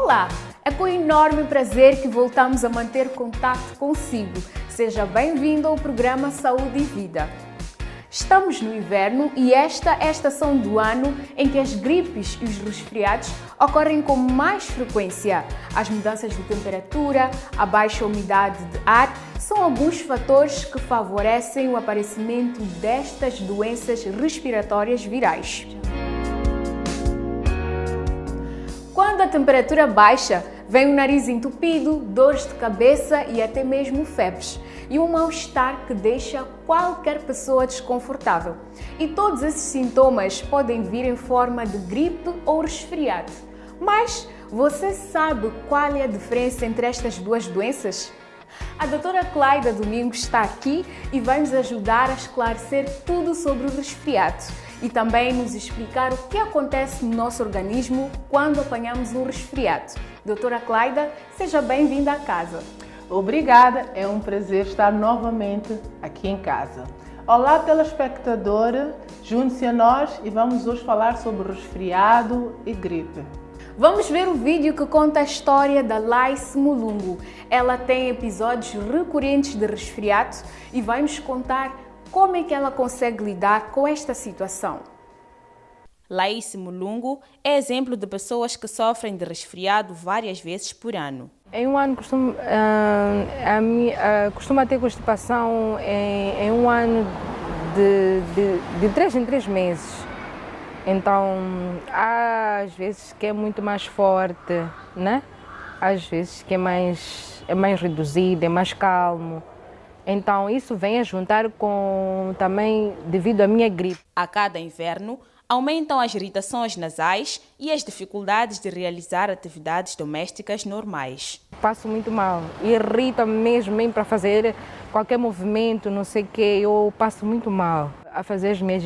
Olá! É com enorme prazer que voltamos a manter contato consigo. Seja bem-vindo ao programa Saúde e Vida. Estamos no inverno e esta é a estação do ano em que as gripes e os resfriados ocorrem com mais frequência. As mudanças de temperatura, a baixa umidade de ar são alguns fatores que favorecem o aparecimento destas doenças respiratórias virais. Quando a temperatura baixa, vem o nariz entupido, dores de cabeça e até mesmo febres. E um mal-estar que deixa qualquer pessoa desconfortável. E todos esses sintomas podem vir em forma de gripe ou resfriado. Mas você sabe qual é a diferença entre estas duas doenças? A doutora Clayda Domingos está aqui e vai nos ajudar a esclarecer tudo sobre o resfriado e também nos explicar o que acontece no nosso organismo quando apanhamos um resfriado. Doutora Clayda, seja bem-vinda à casa. Obrigada, é um prazer estar novamente aqui em casa. Olá, telespectadora, junte-se a nós e vamos hoje falar sobre resfriado e gripe. Vamos ver o vídeo que conta a história da Laice Mulungu. Ela tem episódios recorrentes de resfriado e vai nos contar como é que ela consegue lidar com esta situação. Laice Mulungu é exemplo de pessoas que sofrem de resfriado várias vezes por ano. Em um ano costuma ter constipação em um ano de 3 em 3 meses. Então, há às vezes que é muito mais forte, né? Às vezes que é mais reduzido, é mais calmo. Então, isso vem a juntar com também devido à minha gripe. A cada inverno, aumentam as irritações nasais e as dificuldades de realizar atividades domésticas normais. Passo muito mal, irrita-me mesmo para fazer qualquer movimento, não sei o quê, eu passo muito mal. A fazer as minhas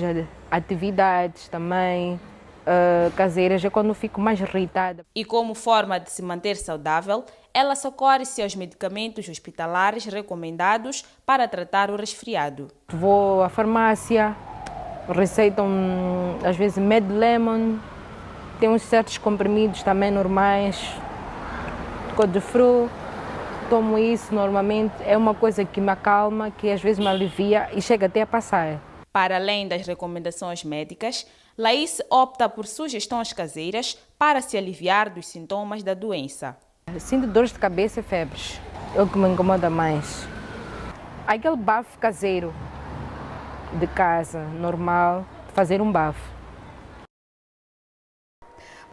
atividades também caseiras é quando fico mais irritada. E como forma de se manter saudável, ela socorre-se aos medicamentos hospitalares recomendados para tratar o resfriado. Vou à farmácia, receitam às vezes Med Lemon, tem uns certos comprimidos também normais, Codefru, tomo isso normalmente, é uma coisa que me acalma, que às vezes me alivia e chega até a passar. Para além das recomendações médicas, Laice opta por sugestões caseiras para se aliviar dos sintomas da doença. Sinto dores de cabeça e febres, é o que me incomoda mais. Aquele bafo caseiro de casa, normal, fazer um bafo.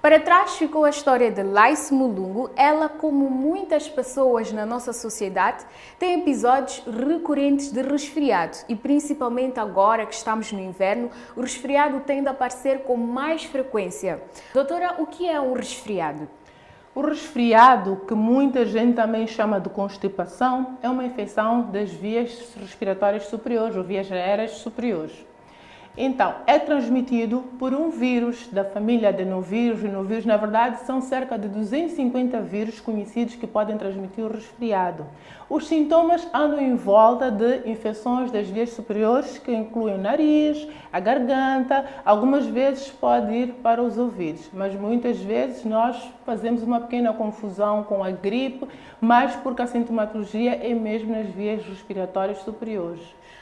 Para trás ficou a história de Laice Mulungu. Ela, como muitas pessoas na nossa sociedade, tem episódios recorrentes de resfriado e principalmente agora que estamos no inverno, o resfriado tende a aparecer com mais frequência. Doutora, o que é um resfriado? O resfriado, que muita gente também chama de constipação, é uma infecção das vias respiratórias superiores ou vias aéreas superiores. Então, é transmitido por um vírus da família adenovírus. Rinovírus, na verdade, são cerca de 250 vírus conhecidos que podem transmitir o resfriado. Os sintomas andam em volta de infecções das vias superiores, que incluem o nariz, a garganta, algumas vezes pode ir para os ouvidos, mas muitas vezes nós fazemos uma pequena confusão com a gripe, mas porque a sintomatologia é mesmo nas vias respiratórias superiores.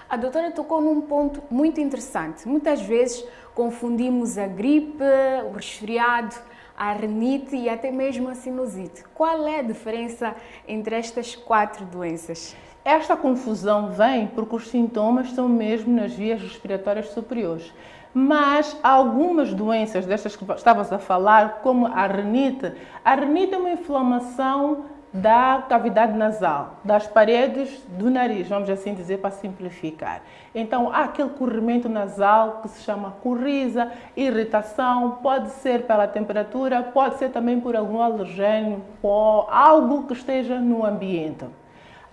A doutora tocou num ponto muito interessante. Muitas vezes confundimos a gripe, o resfriado, a rinite e até mesmo a sinusite. Qual é a diferença entre estas 4 doenças? Esta confusão vem porque os sintomas estão mesmo nas vias respiratórias superiores. Mas algumas doenças destas que estavas a falar, como a rinite é uma inflamação da cavidade nasal, das paredes do nariz, vamos assim dizer para simplificar. Então há aquele corrimento nasal que se chama coriza, irritação, pode ser pela temperatura, pode ser também por algum alergênio ou algo que esteja no ambiente.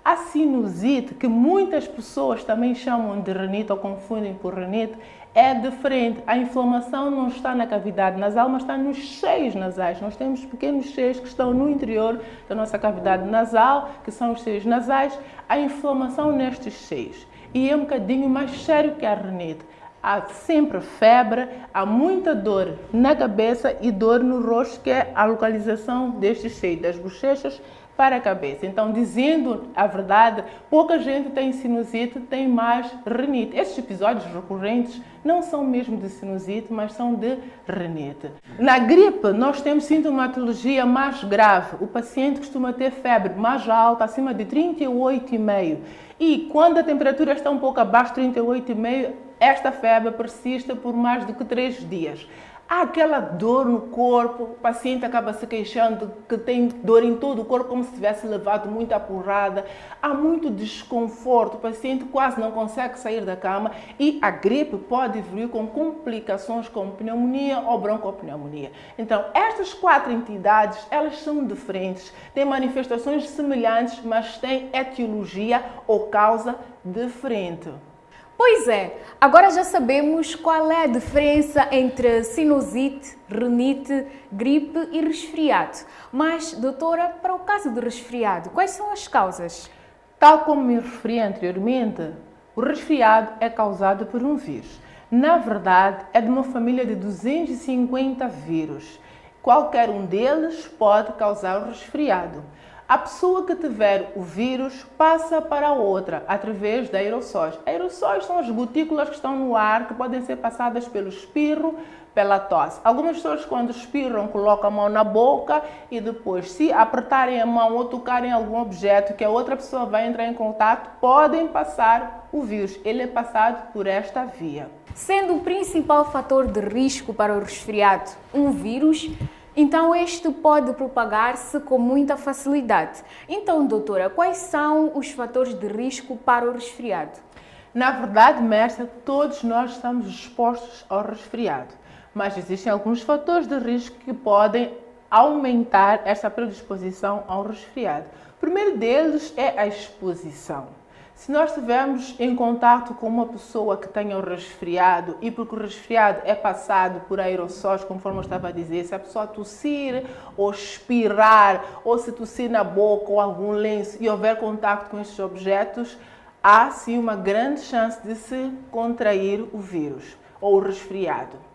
A sinusite, que muitas pessoas também chamam de rinite ou confundem por rinite, é diferente. A inflamação não está na cavidade nasal, mas está nos seios nasais. Nós temos pequenos seios que estão no interior da nossa cavidade nasal, que são os seios nasais. A inflamação nestes seios. E é um bocadinho mais sério que a rinite. Há sempre febre, há muita dor na cabeça e dor no rosto, que é a localização deste cheio, das bochechas para a cabeça. Então, dizendo a verdade, pouca gente tem sinusite, tem mais rinite. Estes episódios recorrentes não são mesmo de sinusite, mas são de rinite. Na gripe, nós temos sintomatologia mais grave. O paciente costuma ter febre mais alta, acima de 38,5. E quando a temperatura está um pouco abaixo de 38,5, esta febre persiste por mais do que 3 dias. Há aquela dor no corpo, o paciente acaba se queixando que tem dor em todo o corpo, como se tivesse levado muita porrada. Há muito desconforto, o paciente quase não consegue sair da cama e a gripe pode evoluir com complicações como pneumonia ou broncopneumonia. Então, estas 4 entidades, elas são diferentes, têm manifestações semelhantes, mas têm etiologia ou causa diferente. Pois é, agora já sabemos qual é a diferença entre sinusite, rinite, gripe e resfriado. Mas, doutora, para o caso do resfriado, quais são as causas? Tal como me referi anteriormente, o resfriado é causado por um vírus. Na verdade, é de uma família de 250 vírus. Qualquer um deles pode causar o resfriado. A pessoa que tiver o vírus passa para a outra através de aerossóis. Aerossóis são as gotículas que estão no ar, que podem ser passadas pelo espirro, pela tosse. Algumas pessoas, quando espirram, colocam a mão na boca e depois, se apertarem a mão ou tocarem algum objeto que a outra pessoa vai entrar em contato, podem passar o vírus. Ele é passado por esta via. Sendo o principal fator de risco para o resfriado um vírus, então este pode propagar-se com muita facilidade. Então, doutora, quais são os fatores de risco para o resfriado? Na verdade, mestra, todos nós estamos expostos ao resfriado, mas existem alguns fatores de risco que podem aumentar essa predisposição ao resfriado. O primeiro deles é a exposição. Se nós estivermos em contato com uma pessoa que tenha o resfriado, e porque o resfriado é passado por aerossóis, conforme eu estava a dizer, se a pessoa tossir ou espirrar, ou se tossir na boca ou algum lenço e houver contato com estes objetos, há sim uma grande chance de se contrair o vírus ou o resfriado.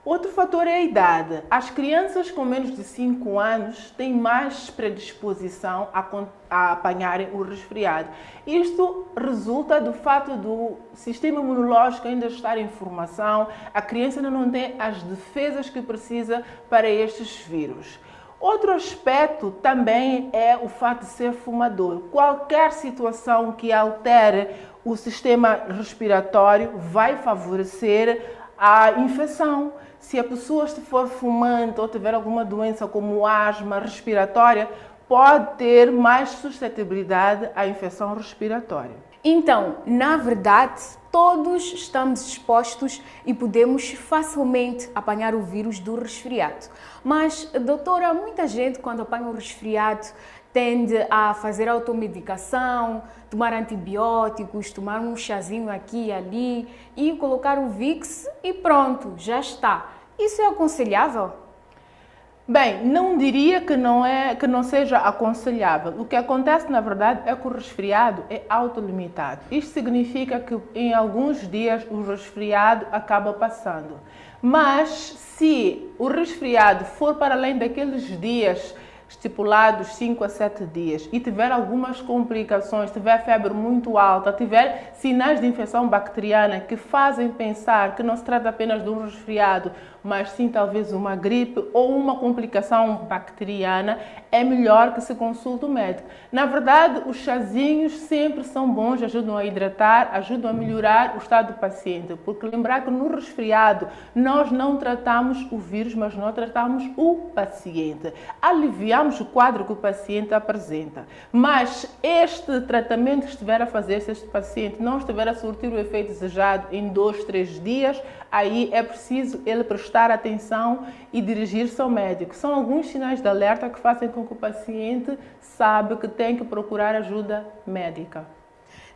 Outro fator é a idade. As crianças com menos de 5 anos têm mais predisposição a apanharem o resfriado. Isto resulta do fato do sistema imunológico ainda estar em formação, a criança ainda não tem as defesas que precisa para estes vírus. Outro aspecto também é o fato de ser fumador. Qualquer situação que altere o sistema respiratório vai favorecer a infecção. Se a pessoa for fumante ou tiver alguma doença como asma respiratória, pode ter mais suscetibilidade à infecção respiratória. Então, na verdade, todos estamos expostos e podemos facilmente apanhar o vírus do resfriado. Mas, doutora, muita gente quando apanha o resfriado tende a fazer automedicação, tomar antibióticos, tomar um chazinho aqui e ali e colocar o Vicks e pronto, já está. Isso é aconselhável? Bem, não diria que não seja aconselhável. O que acontece, na verdade, é que o resfriado é autolimitado. Isto significa que em alguns dias o resfriado acaba passando. Mas se o resfriado for para além daqueles dias estipulados 5 a 7 dias e tiver algumas complicações, tiver febre muito alta, tiver sinais de infecção bacteriana que fazem pensar que não se trata apenas de um resfriado, mas sim talvez uma gripe ou uma complicação bacteriana, é melhor que se consulte o médico. Na verdade, os chazinhos sempre são bons, ajudam a hidratar, ajudam a melhorar o estado do paciente, porque lembrar que no resfriado nós não tratamos o vírus, mas nós tratamos o paciente. Aliviamos o quadro que o paciente apresenta. Mas este tratamento que estiver a fazer, se este paciente não estiver a surtir o efeito desejado em 2, 3 dias, aí é preciso ele prestar atenção e dirigir-se ao médico. São alguns sinais de alerta que fazem com que o paciente saiba que tem que procurar ajuda médica.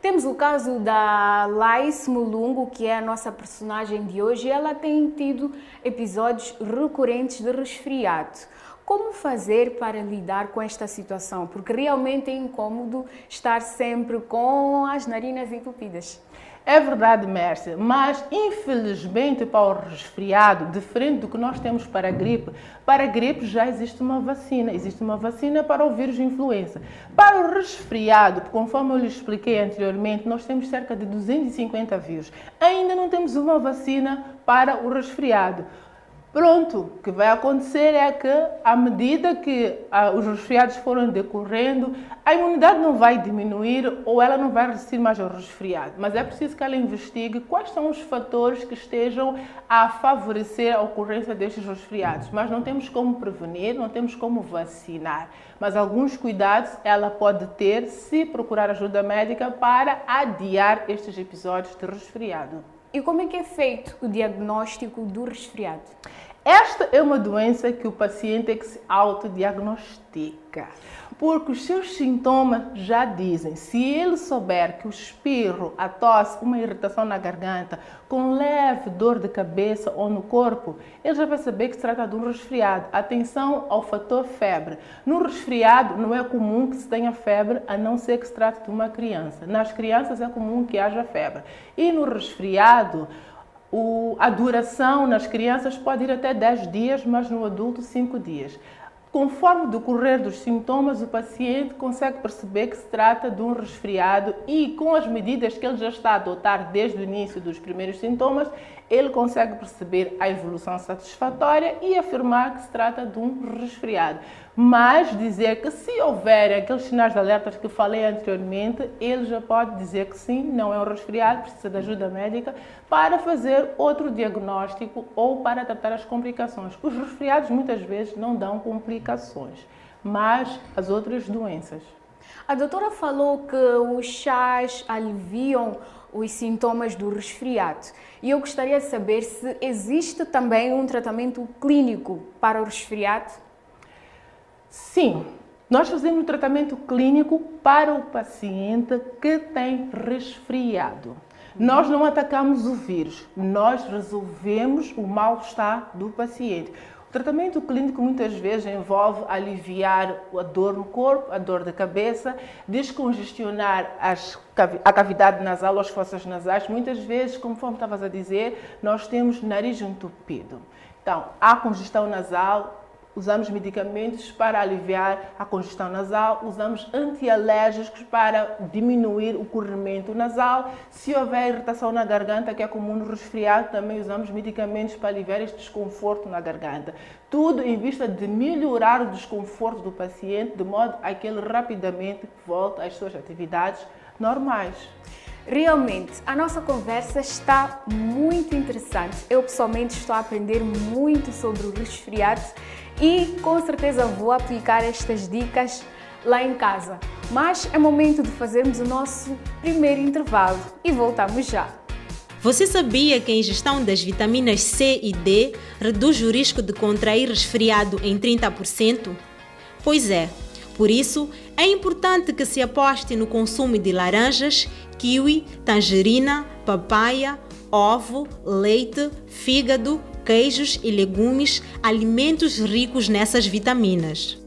Temos o caso da Lais Mulungu, que é a nossa personagem de hoje. Ela tem tido episódios recorrentes de resfriado. Como fazer para lidar com esta situação? Porque realmente é incômodo estar sempre com as narinas entupidas. É verdade, Mércia, mas infelizmente para o resfriado, diferente do que nós temos para a gripe já existe uma vacina para o vírus influenza. Para o resfriado, conforme eu lhe expliquei anteriormente, nós temos cerca de 250 vírus. Ainda não temos uma vacina para o resfriado. Pronto, o que vai acontecer é que, à medida que os resfriados forem decorrendo, a imunidade não vai diminuir ou ela não vai resistir mais ao resfriado. Mas é preciso que ela investigue quais são os fatores que estejam a favorecer a ocorrência destes resfriados. Mas não temos como prevenir, não temos como vacinar. Mas alguns cuidados ela pode ter se procurar ajuda médica para adiar estes episódios de resfriado. E como é que é feito o diagnóstico do resfriado? Esta é uma doença que o paciente é que se autodiagnostica, porque os seus sintomas já dizem. Se ele souber que o espirro, a tosse, uma irritação na garganta, com leve dor de cabeça ou no corpo, ele já vai saber que se trata de um resfriado. Atenção ao fator febre. No resfriado não é comum que se tenha febre, a não ser que se trate de uma criança. Nas crianças é comum que haja febre. E no resfriado, a duração nas crianças pode ir até 10 dias, mas no adulto 5 dias. Conforme o decorrer dos sintomas, o paciente consegue perceber que se trata de um resfriado e com as medidas que ele já está a adotar desde o início dos primeiros sintomas, ele consegue perceber a evolução satisfatória e afirmar que se trata de um resfriado. Mas dizer que se houver aqueles sinais de alerta que falei anteriormente, ele já pode dizer que sim, não é um resfriado, precisa de ajuda médica para fazer outro diagnóstico ou para tratar as complicações. Os resfriados muitas vezes não dão complicações, mas as outras doenças. A doutora falou que os chás aliviam os sintomas do resfriado. E eu gostaria de saber se existe também um tratamento clínico para o resfriado? Sim, nós fazemos um tratamento clínico para o paciente que tem resfriado. Nós não atacamos o vírus, nós resolvemos o mal-estar do paciente. O tratamento clínico muitas vezes envolve aliviar a dor no corpo, a dor de cabeça, descongestionar a cavidade nasal, as fossas nasais. Muitas vezes, conforme estavas a dizer, nós temos nariz entupido. Então, há congestão nasal, usamos medicamentos para aliviar a congestão nasal, usamos antialérgicos para diminuir o corrimento nasal. Se houver irritação na garganta, que é comum no resfriado, também usamos medicamentos para aliviar este desconforto na garganta. Tudo em vista de melhorar o desconforto do paciente, de modo a que ele rapidamente volte às suas atividades normais. Realmente, a nossa conversa está muito interessante. Eu pessoalmente estou a aprender muito sobre o resfriado e com certeza vou aplicar estas dicas lá em casa. Mas é momento de fazermos o nosso primeiro intervalo e voltamos já. Você sabia que a ingestão das vitaminas C e D reduz o risco de contrair resfriado em 30%? Pois é. Por isso, é importante que se aposte no consumo de laranjas, kiwi, tangerina, papaya, ovo, leite, fígado, queijos e legumes, alimentos ricos nessas vitaminas.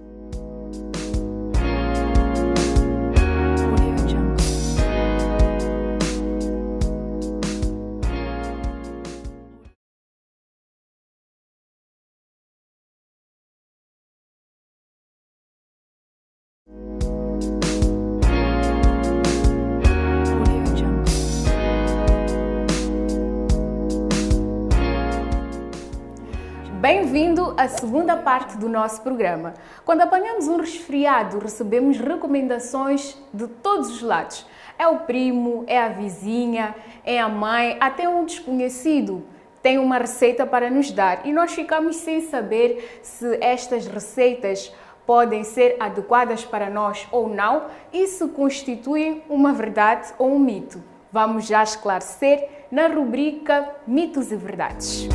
Bem-vindo à segunda parte do nosso programa. Quando apanhamos um resfriado, recebemos recomendações de todos os lados. É o primo, é a vizinha, é a mãe, até um desconhecido tem uma receita para nos dar e nós ficamos sem saber se estas receitas podem ser adequadas para nós ou não e se constituem uma verdade ou um mito. Vamos já esclarecer na rubrica Mitos e Verdades.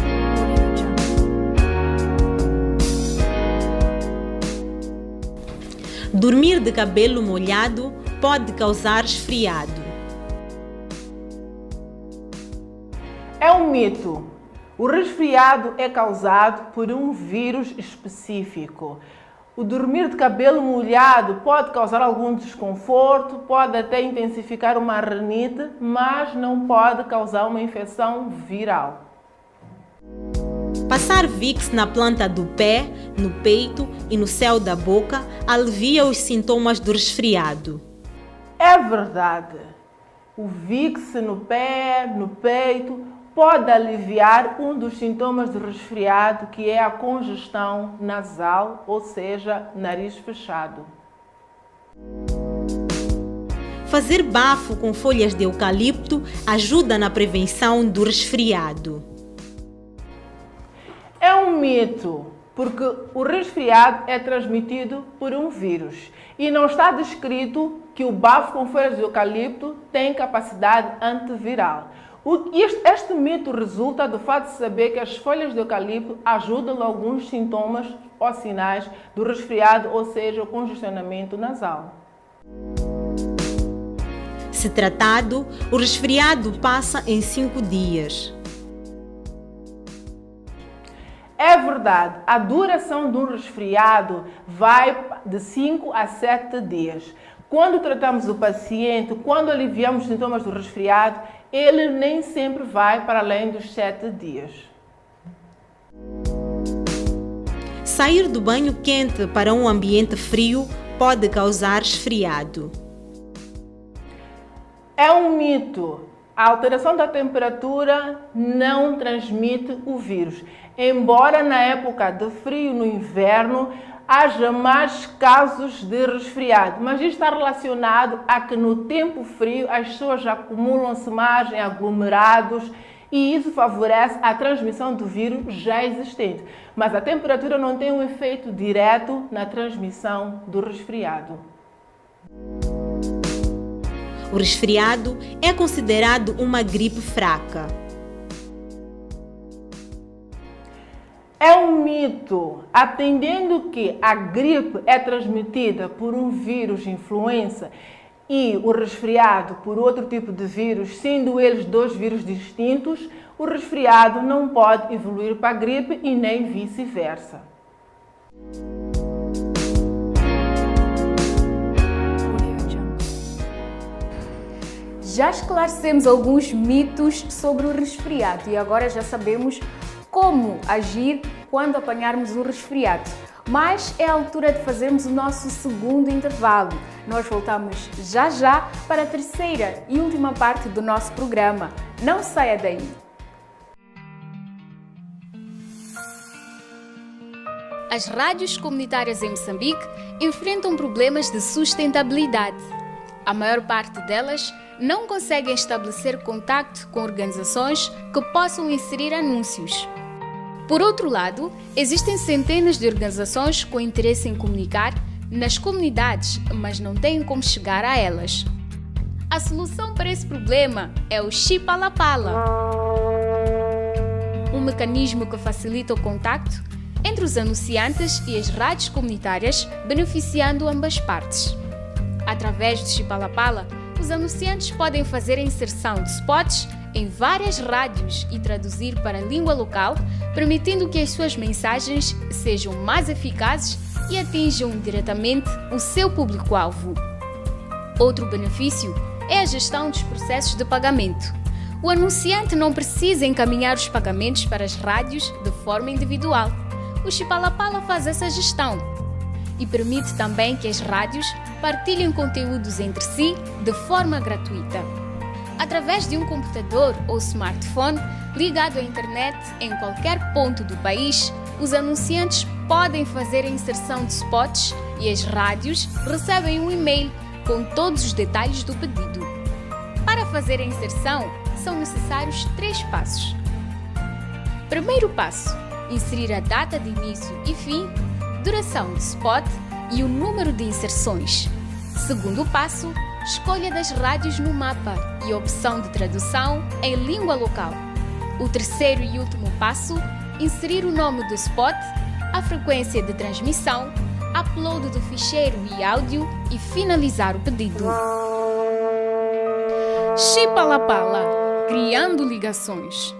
Dormir de cabelo molhado pode causar resfriado. É um mito. O resfriado é causado por um vírus específico. O dormir de cabelo molhado pode causar algum desconforto, pode até intensificar uma rinite, mas não pode causar uma infecção viral. Passar Vicks na planta do pé, no peito e no céu da boca alivia os sintomas do resfriado. É verdade. O Vicks no pé, no peito, pode aliviar um dos sintomas do resfriado, que é a congestão nasal, ou seja, nariz fechado. Fazer bafo com folhas de eucalipto ajuda na prevenção do resfriado. É um mito, porque o resfriado é transmitido por um vírus e não está descrito que o bafo com folhas de eucalipto tem capacidade antiviral. Este mito resulta do fato de saber que as folhas de eucalipto ajudam em alguns sintomas ou sinais do resfriado, ou seja, o congestionamento nasal. Se tratado, o resfriado passa em 5 dias. É verdade, a duração de um resfriado vai de 5 a 7 dias. Quando tratamos o paciente, quando aliviamos os sintomas do resfriado, ele nem sempre vai para além dos 7 dias. Sair do banho quente para um ambiente frio pode causar resfriado. É um mito. A alteração da temperatura não transmite o vírus. Embora na época de frio, no inverno, haja mais casos de resfriado, mas isto está relacionado a que no tempo frio as pessoas acumulam-se mais em aglomerados e isso favorece a transmissão do vírus já existente. Mas a temperatura não tem um efeito direto na transmissão do resfriado. O resfriado é considerado uma gripe fraca. É um mito, atendendo que a gripe é transmitida por um vírus influenza e o resfriado por outro tipo de vírus, sendo eles 2 vírus distintos, o resfriado não pode evoluir para a gripe e nem vice-versa. Já esclarecemos alguns mitos sobre o resfriado e agora já sabemos como agir quando apanharmos o resfriado. Mas é a altura de fazermos o nosso segundo intervalo. Nós voltamos já para a terceira e última parte do nosso programa. Não saia daí! As rádios comunitárias em Moçambique enfrentam problemas de sustentabilidade. A maior parte delas não conseguem estabelecer contacto com organizações que possam inserir anúncios. Por outro lado, existem centenas de organizações com interesse em comunicar nas comunidades, mas não têm como chegar a elas. A solução para esse problema é o Chipalapala, um mecanismo que facilita o contacto entre os anunciantes e as rádios comunitárias, beneficiando ambas partes. Através do Chipalapala, os anunciantes podem fazer a inserção de spots em várias rádios e traduzir para a língua local, permitindo que as suas mensagens sejam mais eficazes e atinjam diretamente o seu público-alvo. Outro benefício é a gestão dos processos de pagamento. O anunciante não precisa encaminhar os pagamentos para as rádios de forma individual. O Chipalapala faz essa gestão e permite também que as rádios partilhem conteúdos entre si de forma gratuita. Através de um computador ou smartphone ligado à internet em qualquer ponto do país, os anunciantes podem fazer a inserção de spots e as rádios recebem um e-mail com todos os detalhes do pedido. Para fazer a inserção, são necessários 3 passos. Primeiro passo: inserir a data de início e fim, duração do spot e o número de inserções. Segundo passo: escolha das rádios no mapa e opção de tradução em língua local. O terceiro e último passo: inserir o nome do spot, a frequência de transmissão, upload do ficheiro e áudio e finalizar o pedido. Chipalapala, criando ligações.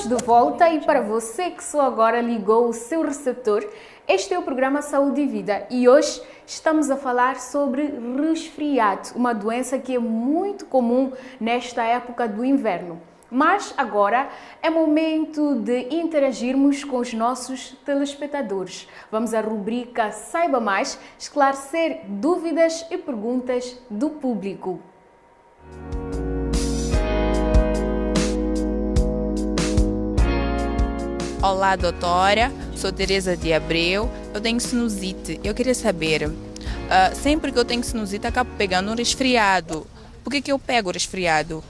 Estamos de volta e para você que só agora ligou o seu receptor, este é o programa Saúde e Vida e hoje estamos a falar sobre resfriado, uma doença que é muito comum nesta época do inverno. Mas agora é momento de interagirmos com os nossos telespectadores. Vamos à rubrica Saiba Mais, esclarecer dúvidas e perguntas do público. Olá, doutora. Sou Teresa de Abreu. Eu tenho sinusite. Eu queria saber, sempre que eu tenho sinusite, acabo pegando um resfriado. Por que eu pego o resfriado?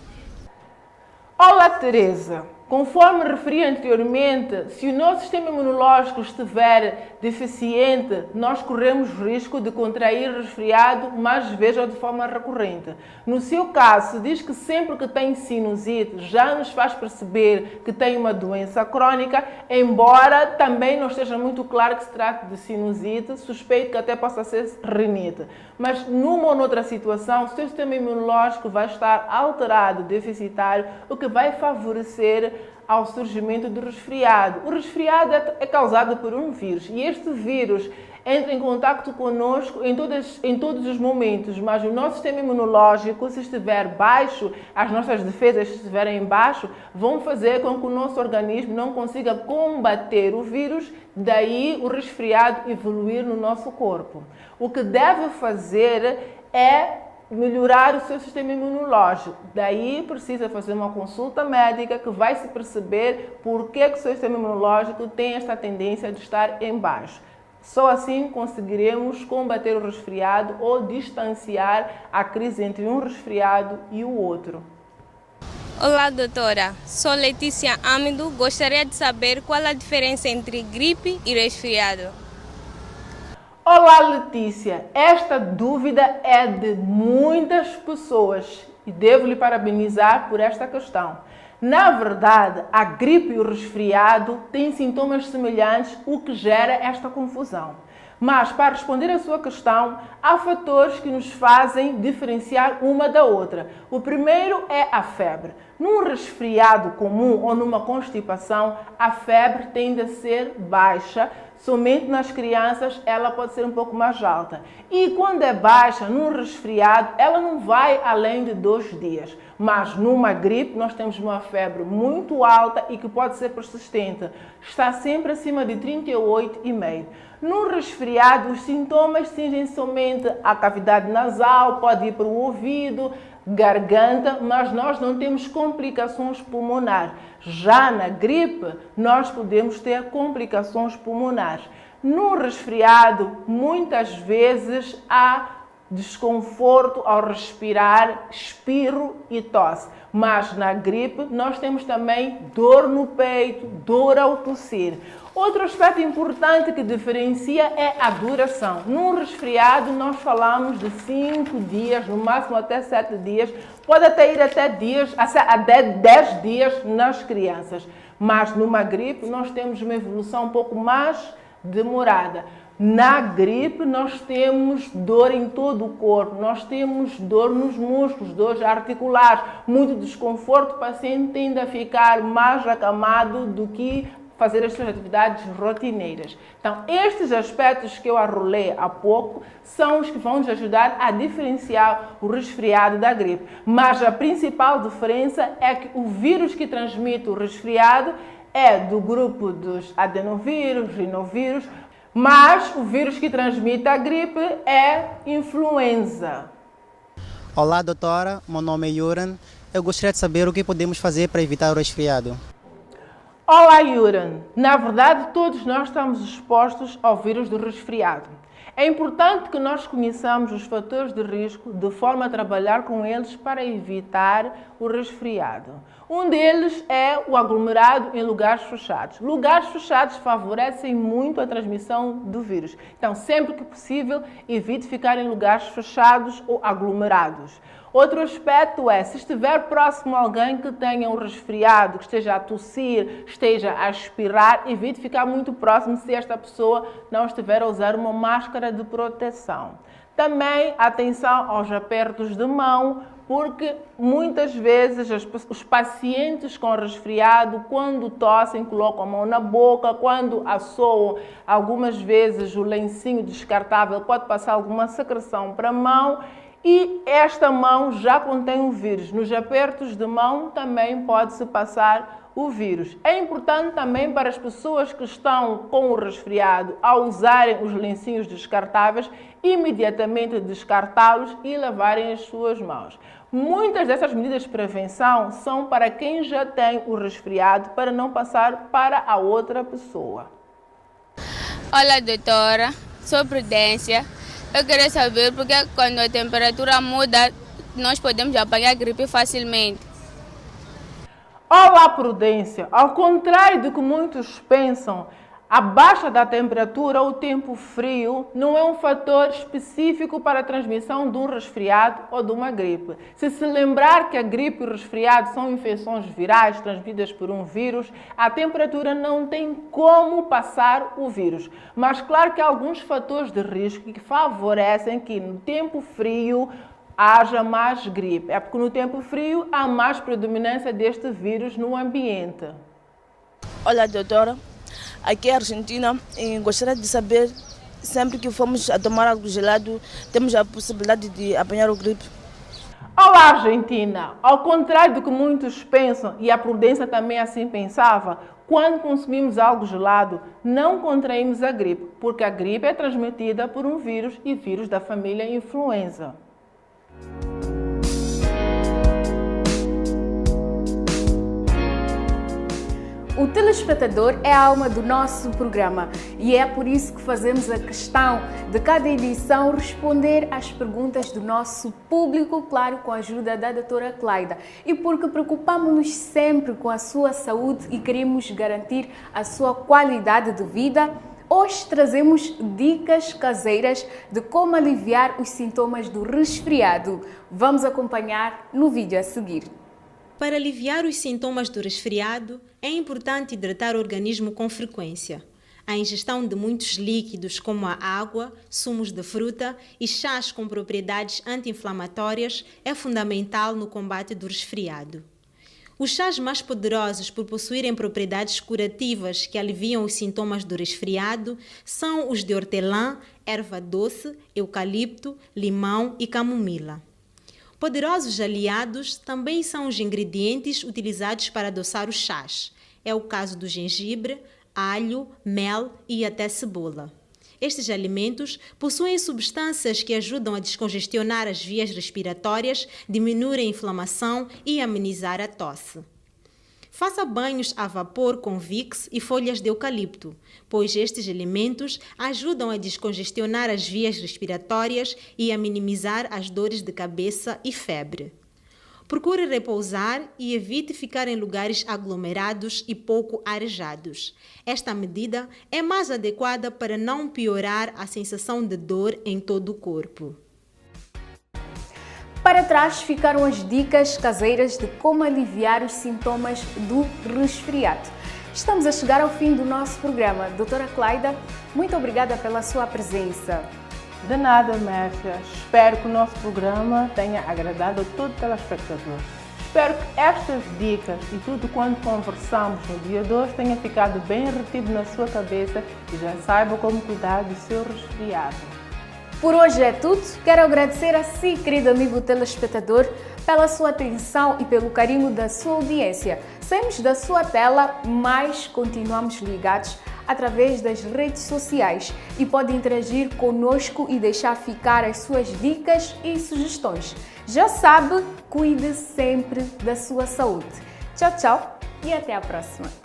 Olá, Teresa. Conforme referi anteriormente, se o nosso sistema imunológico estiver deficiente, nós corremos risco de contrair resfriado mais vezes ou de forma recorrente. No seu caso, se diz que sempre que tem sinusite, já nos faz perceber que tem uma doença crônica, embora também não esteja muito claro que se trata de sinusite, suspeito que até possa ser rinite. Mas numa ou noutra situação, o seu sistema imunológico vai estar alterado, deficitário, o que vai favorecer ao surgimento do resfriado. O resfriado é causado por um vírus e este vírus entra em contato conosco em todos os momentos, mas o nosso sistema imunológico, se estiver baixo, as nossas defesas, se estiverem baixo, vão fazer com que o nosso organismo não consiga combater o vírus, daí o resfriado evoluir no nosso corpo. O que deve fazer é melhorar o seu sistema imunológico. Daí precisa fazer uma consulta médica que vai se perceber por que o seu sistema imunológico tem esta tendência de estar em baixo. Só assim conseguiremos combater o resfriado ou distanciar a crise entre um resfriado e o outro. Olá, doutora. Sou Letícia Amido. Gostaria de saber qual a diferença entre gripe e resfriado. Olá, Letícia. Esta dúvida é de muitas pessoas e devo lhe parabenizar por esta questão. Na verdade, a gripe e o resfriado têm sintomas semelhantes, o que gera esta confusão. Mas, para responder à sua questão, há fatores que nos fazem diferenciar uma da outra. O primeiro é a febre. Num resfriado comum ou numa constipação, a febre tende a ser baixa. Somente nas crianças ela pode ser um pouco mais alta. E quando é baixa, num resfriado, ela não vai além de 2 dias. Mas numa gripe, nós temos uma febre muito alta e que pode ser persistente. Está sempre acima de 38,5. No resfriado, os sintomas cingem somente a cavidade nasal, pode ir para o ouvido, garganta, mas nós não temos complicações pulmonares. Já na gripe, nós podemos ter complicações pulmonares. No resfriado, muitas vezes há desconforto ao respirar, espirro e tosse. Mas na gripe, nós temos também dor no peito, dor ao tossir. Outro aspecto importante que diferencia é a duração. Num resfriado, nós falamos de 5 dias, no máximo até 7 dias. Pode até ir até 10 dias nas crianças. Mas numa gripe, nós temos uma evolução um pouco mais demorada. Na gripe, nós temos dor em todo o corpo, nós temos dor nos músculos, dores articulares, muito desconforto, o paciente tende a ficar mais acamado do que fazer as suas atividades rotineiras. Então, estes aspectos que eu arrolei há pouco são os que vão nos ajudar a diferenciar o resfriado da gripe. Mas a principal diferença é que o vírus que transmite o resfriado é do grupo dos adenovírus, rinovírus, mas o vírus que transmite a gripe é influenza. Olá, doutora. Meu nome é Yuran. Eu gostaria de saber o que podemos fazer para evitar o resfriado. Olá, Yuran. Na verdade, todos nós estamos expostos ao vírus do resfriado. É importante que nós conheçamos os fatores de risco de forma a trabalhar com eles para evitar o resfriado. Um deles é o aglomerado em lugares fechados. Lugares fechados favorecem muito a transmissão do vírus. Então, sempre que possível, evite ficar em lugares fechados ou aglomerados. Outro aspecto é, se estiver próximo a alguém que tenha um resfriado, que esteja a tossir, esteja a espirrar, evite ficar muito próximo se esta pessoa não estiver a usar uma máscara de proteção. Também atenção aos apertos de mão, porque muitas vezes os pacientes com resfriado, quando tossem, colocam a mão na boca, quando assoam, algumas vezes o lencinho descartável pode passar alguma secreção para a mão e esta mão já contém o vírus. Nos apertos de mão também pode-se passar o vírus. É importante também para as pessoas que estão com o resfriado, ao usarem os lencinhos descartáveis, imediatamente descartá-los e lavarem as suas mãos. Muitas dessas medidas de prevenção são para quem já tem o resfriado, para não passar para a outra pessoa. Olá, doutora. Sou Prudência. Eu queria saber porque quando a temperatura muda, nós podemos apanhar gripe facilmente. Olá, Prudência. Ao contrário do que muitos pensam, a baixa da temperatura ou o tempo frio não é um fator específico para a transmissão de um resfriado ou de uma gripe. Se lembrar que a gripe e o resfriado são infecções virais transmitidas por um vírus, a temperatura não tem como passar o vírus. Mas claro que há alguns fatores de risco que favorecem que no tempo frio haja mais gripe. É porque no tempo frio há mais predominância deste vírus no ambiente. Olá, doutora. Aqui é a Argentina e gostaria de saber, sempre que formos a tomar algo gelado, temos a possibilidade de apanhar o gripe? Olá, Argentina! Ao contrário do que muitos pensam, e a Prudência também assim pensava, quando consumimos algo gelado, não contraímos a gripe, porque a gripe é transmitida por um vírus e vírus da família influenza. O telespectador é a alma do nosso programa e é por isso que fazemos a questão de cada edição responder às perguntas do nosso público, claro, com a ajuda da doutora Clayda. E porque preocupamos-nos sempre com a sua saúde e queremos garantir a sua qualidade de vida, hoje trazemos dicas caseiras de como aliviar os sintomas do resfriado. Vamos acompanhar no vídeo a seguir. Para aliviar os sintomas do resfriado, é importante hidratar o organismo com frequência. A ingestão de muitos líquidos, como a água, sumos de fruta e chás com propriedades anti-inflamatórias, é fundamental no combate do resfriado. Os chás mais poderosos por possuírem propriedades curativas que aliviam os sintomas do resfriado são os de hortelã, erva doce, eucalipto, limão e camomila. Poderosos aliados também são os ingredientes utilizados para adoçar os chás. É o caso do gengibre, alho, mel e até cebola. Estes alimentos possuem substâncias que ajudam a descongestionar as vias respiratórias, diminuir a inflamação e amenizar a tosse. Faça banhos a vapor com Vicks e folhas de eucalipto, pois estes elementos ajudam a descongestionar as vias respiratórias e a minimizar as dores de cabeça e febre. Procure repousar e evite ficar em lugares aglomerados e pouco arejados. Esta medida é mais adequada para não piorar a sensação de dor em todo o corpo. Para trás ficaram as dicas caseiras de como aliviar os sintomas do resfriado. Estamos a chegar ao fim do nosso programa. Doutora Clayda, muito obrigada pela sua presença. De nada, Mércia. Espero que o nosso programa tenha agradado a todo telespectador. Espero que estas dicas e tudo quanto conversamos no dia de hoje tenha ficado bem retido na sua cabeça e já saiba como cuidar do seu resfriado. Por hoje é tudo. Quero agradecer a si, querido amigo telespectador, pela sua atenção e pelo carinho da sua audiência. Saímos da sua tela, mas continuamos ligados através das redes sociais e pode interagir conosco e deixar ficar as suas dicas e sugestões. Já sabe, cuide sempre da sua saúde. Tchau, tchau e até a próxima.